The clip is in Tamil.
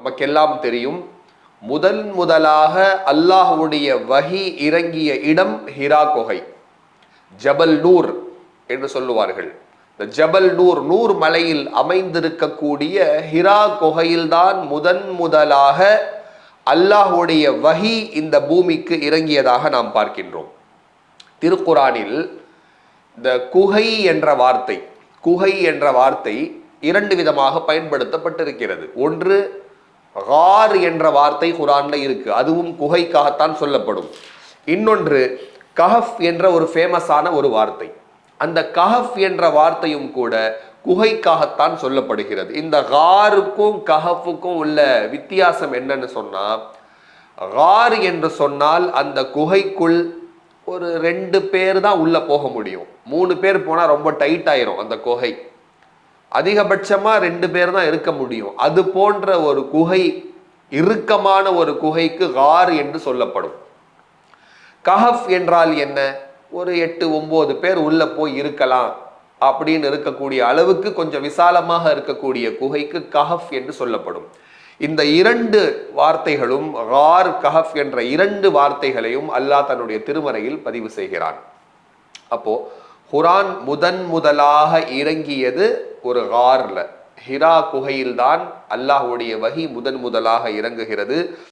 நமக்கெல்லாம் தெரியும், முதலாக அல்லாஹ்வுடைய வஹி இறங்கிய இடம் ஹிரா குகை, ஜபல் நூர் என்று சொல்லுவார்கள். இந்த ஜபல் நூர், நூர் மலையில் அமைந்திருக்கக்கூடிய ஹிரா குகையில்தான் முதலாக அல்லாஹ்வுடைய வஹி இந்த பூமிக்கு இறங்கியதாக நாம் பார்க்கின்றோம். திருக்குரானில் இந்த குகை என்ற வார்த்தை இரண்டு விதமாக பயன்படுத்தப்பட்டிருக்கிறது. ஒன்று, கார் என்ற வார்த்தை குரான்ல இருக்கு, அதுவும் குகைக்காகத்தான் சொல்லப்படும். இன்னொன்று, கஹஃப் என்ற ஒரு ஃபேமஸான ஒரு வார்த்தை, அந்த கஹஃப் என்ற வார்த்தையும் கூட குகைக்காகத்தான் சொல்லப்படுகிறது. இந்த காருக்கும் கஹஃபுக்கும் உள்ள வித்தியாசம் என்னன்னு சொன்னா, கார் என்று சொன்னால் அந்த குகைக்குள் ஒரு 2 பேர் தான் உள்ள போக முடியும். 3 பேர் போனா ரொம்ப டைட் ஆயிரும் அந்த குகை. அதிகபட்சமா 2 பேர் தான் இருக்க முடியும். அது போன்ற ஒரு குகை, இறுக்கமான ஒரு குகைக்கு கார் என்று சொல்லப்படும். கஹஃப் என்றால் என்ன? ஒரு 8-9 பேர் உள்ள போய் இருக்கலாம் அப்படின்னு இருக்கக்கூடிய அளவுக்கு கொஞ்சம் விசாலமாக இருக்கக்கூடிய குகைக்கு கஹஃப் என்று சொல்லப்படும். இந்த 2 வார்த்தைகளும், கார், கஹஃப் என்ற 2 வார்த்தைகளையும் அல்லாஹ் தன்னுடைய திருமறையில் பதிவு செய்கிறான். அப்போ குரான் முதலாக இறங்கியது ஒரு கார்ல, ஹிரா குகையில்தான் அல்லாஹ்வுடைய வஹி முதலாக இறங்குகிறது.